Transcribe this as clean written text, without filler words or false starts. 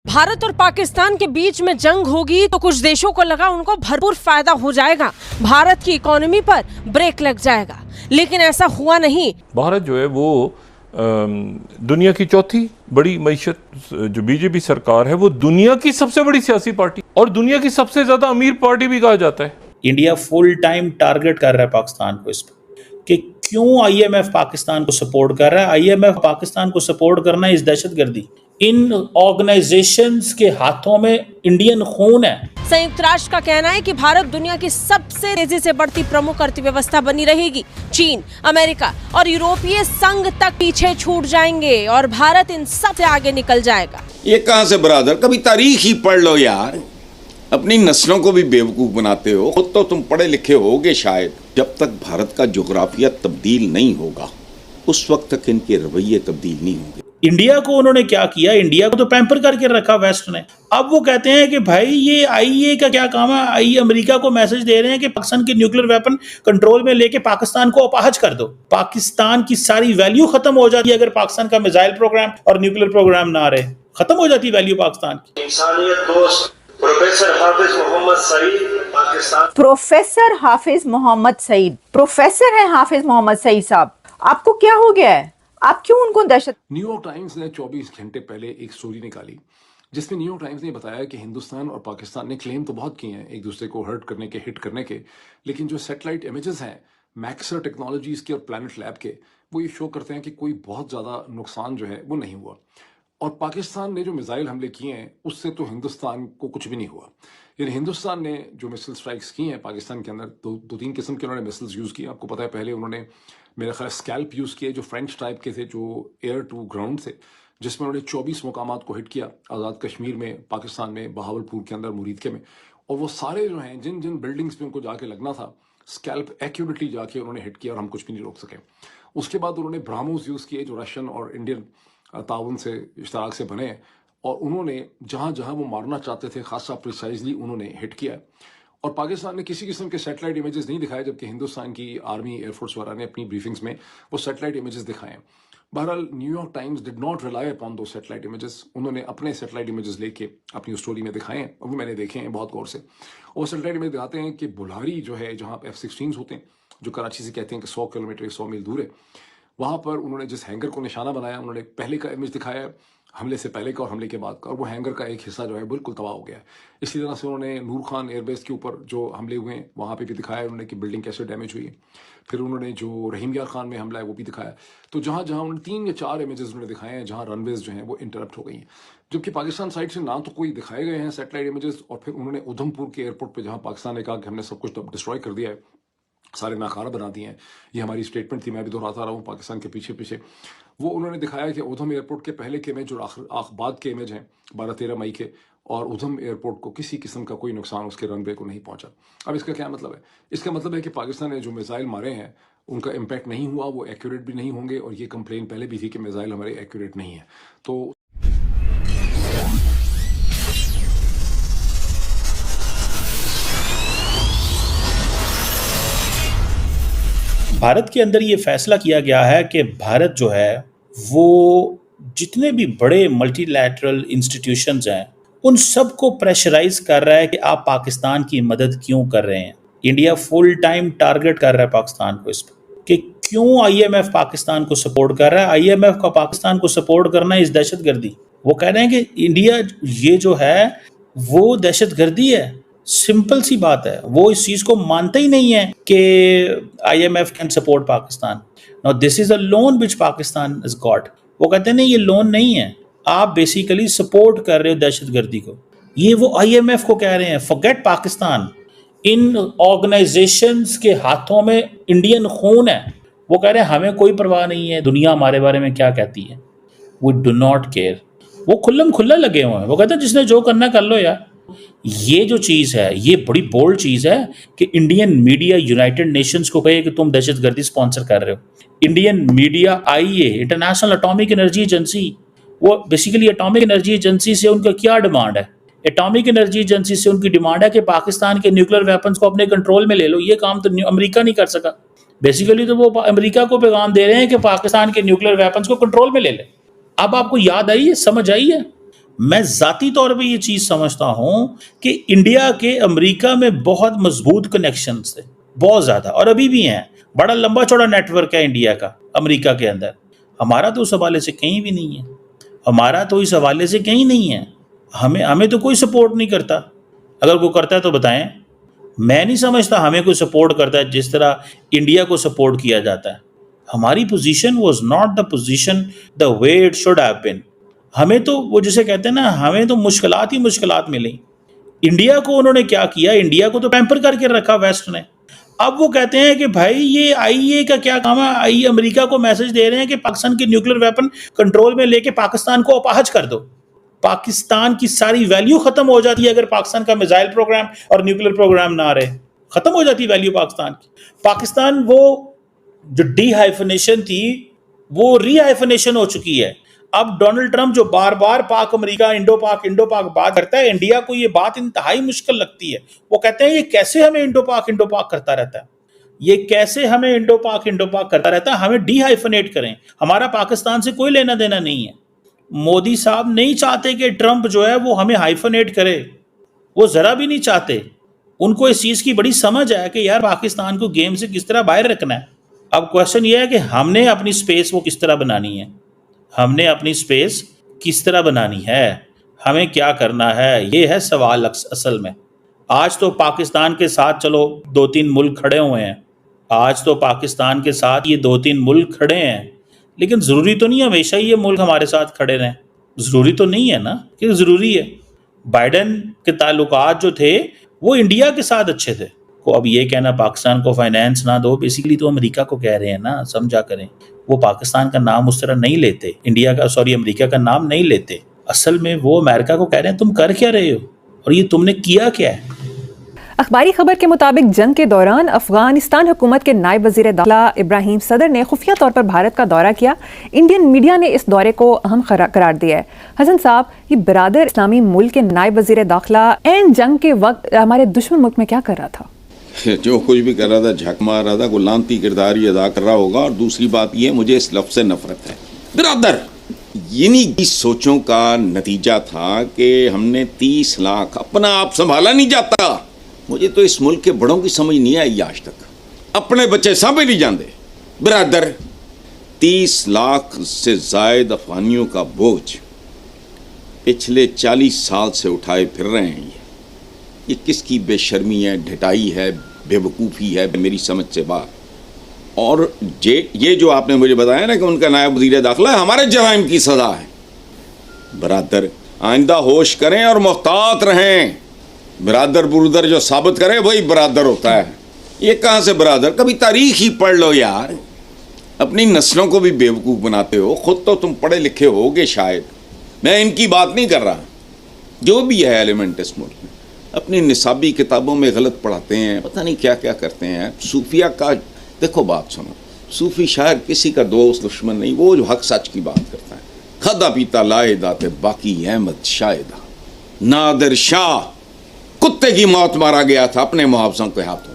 भारत और पाकिस्तान के बीच में जंग होगी तो कुछ देशों को लगा उनको भरपूर फायदा हो जाएगा, भारत की इकोनॉमी पर ब्रेक लग जाएगा, लेकिन ऐसा हुआ नहीं। भारत जो है वो दुनिया की चौथी बड़ी मईशत जो बीजेपी सरकार है वो दुनिया की सबसे बड़ी सियासी पार्टी और दुनिया की सबसे ज्यादा अमीर पार्टी भी कहा जाता है। इंडिया फुल टाइम टारगेट कर रहा है पाकिस्तान को इस पर कि क्यों आईएमएफ पाकिस्तान को सपोर्ट कर रहा है। आईएमएफ पाकिस्तान को सपोर्ट करना इस दहशतगर्दी। इन ऑर्गेनाइजेशंस के हाथों में इंडियन खून है। संयुक्त राष्ट्र का कहना है कि भारत दुनिया की सबसे तेजी से बढ़ती प्रमुख अर्थव्यवस्था बनी रहेगी। चीन, अमेरिका और यूरोपीय संघ तक पीछे छूट जाएंगे और भारत इन सब से आगे निकल जाएगा। ये कहां से बरादर, कभी तारीख ही पढ़ लो यार। अपनी नस्लों को भी बेवकूफ बनाते हो। खुद तो तुम पढ़े लिखे होगे शायद। जब तक भारत का जोग्राफिया तब्दील नहीं होगा उस वक्त तक इनके रवैये तब्दील नहीं होंगे। इंडिया को उन्होंने क्या किया, इंडिया को तो पैम्पर करके रखा वेस्ट ने। अब वो कहते हैं कि भाई ये आईए का क्या काम है। आई अमेरिका को मैसेज दे रहे हैं कि पाकिस्तान के न्यूक्लियर वेपन कंट्रोल में लेके पाकिस्तान को अपाहज कर दो। पाकिस्तान की सारी वैल्यू खत्म हो जाती है अगर पाकिस्तान का मिसाइल प्रोग्राम और न्यूक्लियर प्रोग्राम ना रहे। खत्म हो जाती वैल्यू पाकिस्तान की। इंसानियत दोस्त प्रोफेसर हाफिज मोहम्मद सईद पाकिस्तान। प्रोफेसर हाफिज मोहम्मद सईद, प्रोफेसर है हाफिज मोहम्मद सईद साहब, आपको क्या हो गया है? आप क्यों उनको दहशत? न्यूयॉर्क टाइम्स ने 24 घंटे पहले एक स्टोरी निकाली जिसमें न्यूयॉर्क टाइम्स ने बताया कि हिंदुस्तान और पाकिस्तान ने क्लेम तो बहुत किए हैं एक दूसरे को हर्ट करने के, हिट करने के, लेकिन जो सैटेलाइट इमेजेस हैं मैक्सर टेक्नोलॉजीज के और प्लैनेट लैब के, वो ये शो करते हैं कि कोई बहुत ज़्यादा नुकसान जो है वो नहीं हुआ। और पाकिस्तान ने जो मिसाइल हमले किए हैं उससे तो हिंदुस्तान को कुछ भी नहीं हुआ। यानी हिंदुस्तान ने जो मिसाइल स्ट्राइक्स की हैं पाकिस्तान के अंदर दो तीन किस्म के उन्होंने मिसाइल्स यूज़ किए। आपको पता है पहले उन्होंने मेरा ख्याल स्कैल्प यूज़ किए जो फ्रेंच टाइप के थे, जो एयर टू ग्राउंड थे, जिसमें उन्होंने 24 मुकामात को हिट किया आज़ाद कश्मीर में, पाकिस्तान में, बहावलपुर के अंदर, मुरीदके में। और वो सारे जो हैं जिन जिन बिल्डिंग्स में उनको जाके लगना था स्कैल्प एक्यूरेटली जाके उन्होंने हिट किया और हम कुछ भी नहीं रोक सके। उसके बाद उन्होंने ब्राह्मोस यूज़ किए जो रशियन और इंडियन ताउन से इश्तराक से बने, और उन्होंने जहाँ जहाँ वो मारना चाहते थे खासा प्रिसाइजली उन्होंने हिट किया। और पाकिस्तान ने किसी किस्म के सैटेलाइट इमेजेस नहीं दिखाए, जबकि हिंदुस्तान की आर्मी एयरफोर्स वाला ने अपनी ब्रीफिंग्स में वो सैटेलाइट इमेजेस दिखाए। बहरहाल New York times did not rely upon दो सैटेलाइट इमेजेस। उन्होंने अपने सैटेलाइट इमेजेस लेके अपनी स्टोरी में दिखाए हैं और वो मैंने देखे हैं बहुत गौर से। और सैटेलाइट इमेज दिखाते हैं कि बुल्हारी जो है जहाँ F-16 होते हैं, जो कराची से कहते हैं कि 100 किलोमीटर 100 मील दूर है, वहाँ पर उन्होंने जिस हैंगर को निशाना बनाया उन्होंने पहले का इमेज दिखाया हमले से पहले का और हमले के बाद का, और वो हैंगर का एक हिस्सा जो है बिल्कुल तबाह हो गया है। इसी तरह से उन्होंने नूर खान एयरबेस के ऊपर जो हमले हुए हैं वहाँ पे भी दिखाया उन्होंने कि बिल्डिंग कैसे डैमेज हुई है। फिर उन्होंने जो रहीम यार खान में हमला है वो भी दिखाया। तो जहाँ जहाँ उन्होंने 3 या 4 इमेजेस उन्होंने दिखाए हैं जहाँ रनवेज जो हैं वो इंटरप्ट हो गई हैं, जबकि पाकिस्तान साइड से ना तो कोई दिखाए गए हैं सैटेलाइट इमेजेस। और फिर उन्होंने उधमपुर के एयरपोर्ट पर जहाँ पाकिस्तान ने कहा कि हमने सब कुछ डिस्ट्रॉय कर दिया है, सारे नाकारा बना दिए हैं, ये हमारी स्टेटमेंट थी, मैं भी दोहराता रहा हूँ पाकिस्तान के पीछे पीछे, वो उन्होंने दिखाया कि उधम एयरपोर्ट के पहले के इमेज और बाद के इमेज हैं 12-13 मई के, और उधम एयरपोर्ट को किसी किस्म का कोई नुकसान उसके रनवे को नहीं पहुंचा। अब इसका क्या मतलब है? इसका मतलब है कि पाकिस्तान ने जो मिसाइल मारे हैं उनका इम्पैक्ट नहीं हुआ, वो एक्यूरेट भी नहीं होंगे, और ये कंप्लेन पहले भी थी कि मिसाइल हमारे एक्यूरेट नहीं है। तो भारत के अंदर ये फैसला किया गया है कि भारत जो है वो जितने भी बड़े मल्टीलैटरल इंस्टीट्यूशंस हैं उन सबको प्रेशराइज कर रहा है कि आप पाकिस्तान की मदद क्यों कर रहे हैं। इंडिया फुल टाइम टारगेट कर रहा है पाकिस्तान को इस पर कि क्यों आईएमएफ पाकिस्तान को सपोर्ट कर रहा है। आईएमएफ का पाकिस्तान को सपोर्ट करना इस दहशतगर्दी। वो कह रहे हैं कि इंडिया ये जो है वो दहशतगर्दी है। सिंपल सी बात है, वो इस चीज को मानते ही नहीं है कि IMF can support Pakistan. Now this is a loan which Pakistan has got. वो कहते हैं नहीं, ये लोन नहीं है, आप बेसिकली सपोर्ट कर रहे हो दहशतगर्दी को। ये वो आईएमएफ को कह रहे हैं फॉरगेट पाकिस्तान। इन ऑर्गेनाइजेशंस के हाथों में इंडियन खून है। वो कह रहे हैं हमें कोई परवाह नहीं है दुनिया हमारे बारे में क्या कहती है, वी डू नॉट केयर। वो खुल्लम खुल्ला लगे हुए हैं। वो कहते हैं जिसने जो करना कर लो यार। ये जो चीज़ है ये बड़ी बोल्ड चीज़ है कि इंडियन मीडिया यूनाइटेड नेशंस को कहे कि तुम दहशतगर्दी स्पॉन्सर कर रहे हो। इंडियन मीडिया आईए, इंटरनेशनल एटॉमिक एनर्जी एजेंसी, वो बेसिकली एटॉमिक एनर्जी एजेंसी से उनका क्या डिमांड है? एटॉमिक एनर्जी एजेंसी से उनकी डिमांड है कि पाकिस्तान के न्यूक्लियर वेपन्स को अपने कंट्रोल में ले लो। ये काम तो अमेरिका नहीं कर सका। बेसिकली तो वो अमेरिका को पैगाम दे रहे हैं कि पाकिस्तान के न्यूक्लियर वेपन्स को कंट्रोल में ले ले। अब आपको याद आई है, समझ आई है मैं जाती तौर पे ये चीज़ समझता हूँ कि इंडिया के अमेरिका में बहुत मजबूत कनेक्शंस थे, बहुत ज़्यादा, और अभी भी हैं। बड़ा लंबा चौड़ा नेटवर्क है इंडिया का अमेरिका के अंदर। हमारा तो उस हवाले से कहीं भी नहीं है, हमारा तो इस हवाले से कहीं नहीं है। हमें तो कोई सपोर्ट नहीं करता। अगर कोई करता है तो बताएं। मैं नहीं समझता हमें कोई सपोर्ट करता है जिस तरह इंडिया को सपोर्ट किया जाता है। हमारी position was not the position the way it should have been. हमें तो वो जिसे कहते हैं ना, हमें तो मुश्किलात ही मुश्किलात मिली। इंडिया को उन्होंने क्या किया, इंडिया को तो पैम्पर करके रखा वेस्ट ने। अब वो कहते हैं कि भाई ये आईए का क्या काम है, आईए अमेरिका को मैसेज दे रहे हैं कि पाकिस्तान के न्यूक्लियर वेपन कंट्रोल में लेके पाकिस्तान को अपाहज कर दो। पाकिस्तान की सारी वैल्यू खत्म हो जाती है अगर पाकिस्तान का मिसाइल प्रोग्राम और न्यूक्लियर प्रोग्राम ना रहे, खत्म हो जाती है वैल्यू पाकिस्तान की। पाकिस्तान वो जो डीहाइफनेशन थी वो रीहाइफनेशन हो चुकी है। अब डोनाल्ड ट्रंप जो बार बार पाक अमेरिका इंडो पाक बात करता है, इंडिया को ये बात इंतहाई मुश्किल लगती है। वो कहते हैं ये कैसे हमें इंडो पाक करता रहता है, ये कैसे हमें इंडो पाक करता रहता है, हमें डीहाइफनेट करें। हमारा पाकिस्तान से कोई लेना देना नहीं है। मोदी साहब नहीं चाहते कि ट्रंप जो है वो हमें हाइफनेट करे, वो जरा भी नहीं चाहते। उनको इस चीज की बड़ी समझ है कि यार पाकिस्तान को गेम से किस तरह बाहर रखना है। अब क्वेश्चन ये है कि हमने अपनी स्पेस वो किस तरह बनानी है, हमने अपनी स्पेस किस तरह बनानी है, हमें क्या करना है, ये है सवाल असल में। आज तो पाकिस्तान के साथ चलो 2-3 मुल्क खड़े हुए हैं, आज तो पाकिस्तान के साथ ये 2-3 मुल्क खड़े हैं, लेकिन ज़रूरी तो नहीं हमेशा ये मुल्क हमारे साथ खड़े रहें। ज़रूरी तो नहीं है ना कि ज़रूरी है। बाइडन के ताल्लुकात जो थे वो इंडिया के साथ अच्छे थे। को अब ये कहना पाकिस्तान को फाइनेंस ना दो, बेसिकली तो अमेरिका को कह रहे हैं ना, समझा करें। वो पाकिस्तान का नाम उस तरह नहीं लेते, अमेरिका का नाम नहीं लेते। असल में वो अमेरिका को कह रहे हैं तुम कर क्या रहे हो और ये तुमने किया क्या है। अखबारी खबर के मुताबिक जंग के दौरान अफगानिस्तान हुकूमत के नायब वज़ीर दाखिला इब्राहिम सदर ने खुफिया तौर पर भारत का दौरा किया। इंडियन मीडिया ने इस दौरे को अहम करार दिया है। हसन साहब, ये बिरादर इस्लामी मुल्क के नायब वज़ीर दाखिला एंड जंग के वक्त हमारे दुश्मन मुल्क में क्या कर रहा था? जो कुछ भी कर रहा था, झक मार रहा था, कोई लानती किरदार ही अदा कर रहा होगा। और दूसरी बात ये, मुझे इस लफ्ज़ से नफरत है बिरादर। इन्हीं सोचों का नतीजा था कि हमने 30 लाख, अपना आप संभाला नहीं जाता। मुझे तो इस मुल्क के बड़ों की समझ नहीं आई आज तक, अपने बच्चे सामने नहीं जानते बिरादर। 30 लाख से जायद अफगानियों का बोझ पिछले 40 साल से उठाए फिर रहे हैं। ये किसकी बेशर्मी है, ढिठाई है, बेवकूफ़ी है, मेरी समझ से बाहर। और ये जो आपने मुझे बताया ना कि उनका नायब वज़ीर दाखिला है, हमारे जराइम की सज़ा है बिरादर। आइंदा होश करें और मुहतात रहें। बिरादर बुरुदर जो साबित करे वही बिरादर होता है। ये कहाँ से बिरादर, कभी तारीख ही पढ़ लो यार। अपनी नस्लों को भी बेवकूफ़ बनाते हो, खुद तो तुम पढ़े लिखे होगे शायद। मैं इनकी बात नहीं कर रहा, जो भी है एलिमेंट इस मुल्क में अपनी निसाबी किताबों में गलत पढ़ाते हैं, पता नहीं क्या क्या करते हैं। सूफिया का देखो, बात सुनो, सूफी शायर किसी का दोस्त दुश्मन नहीं, वो जो हक सच की बात करता है। खदा पीता लाए दाते बाकी अहमद शायदा, नादिर शाह कुत्ते की मौत मारा गया था अपने मुहावजों के हाथों।